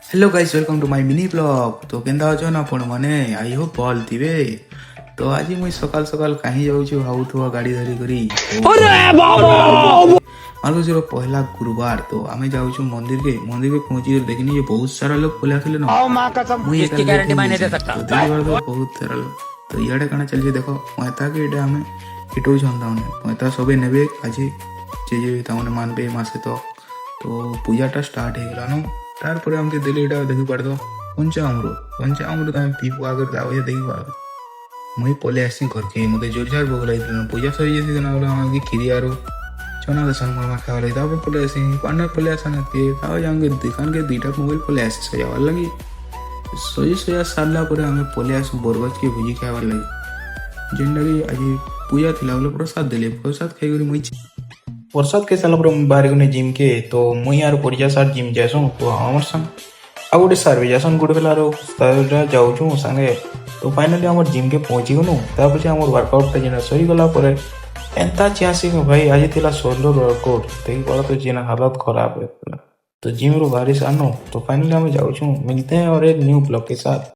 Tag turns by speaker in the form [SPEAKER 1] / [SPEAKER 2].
[SPEAKER 1] Hello guys welcome to my mini blog. तो केंदा अछन आपण माने आई होप भल थिबे। तो आज मुई सकाल सकाल कहीं जाऊछु भावुथवा गाड़ी धरी करी। अरे बाबा मार्गशीर पहला गुरुवार तो आमे जाऊछु मंदिर के पहुंची देखनी ये बहुत सारा लोग पले आखिले ना
[SPEAKER 2] आओ माँ कसम
[SPEAKER 1] मुई
[SPEAKER 2] इसकी गारंटी मैं नहीं दे सकता।
[SPEAKER 1] तो देखि बार तो बहुत सारा लोग तो इयाडे काना चलजे देखो मता के एटा हमें हिटो छंदा मता सबे नेबे आज जे तामने मानबे मासे तो पूजाटा स्टार्ट हे गेला नो तार पर हमके दिले एटा देखि पड़तो पंचामृत हम पीपु आगर जाओ ये देखि पार मुई पले आसी घर के मते जोरजार भोग लागिल पूजा सही जेसी ना होला हम की खिरी आरो चना के संग मा खावा ले तापर पले आसी पाना पले आसन ते ताव जांगे दुकान के दुईटा मोबाइल पले आसी सजावा लगी सजा सारला पर हमें पले आसु बरगज के भुजी खावा लगी जेन लगी आज पूजा थिला बोले प्रसाद देले प्रसाद खाई करी मुई प्रसाद के साला पर बाहर गने जिम के तो मुई यार परिजा सार जिम जासु तो हमर संग आ गोटे सार भी जासन गुड बेलारो सारा जाउछु संगे तो फाइनली हमर जिम के पहुंची गनु ता पछे हमर वर्कआउट ता जेना सही गला पर एंता चासी को भाई आज थिला सोलो वर्कआउट तेई बड़ा तो जेना हालत खराब है तो जिम रो बारिश आनो तो फाइनली हम जाउछु मिलते हैं और एक न्यू ब्लॉग के साथ।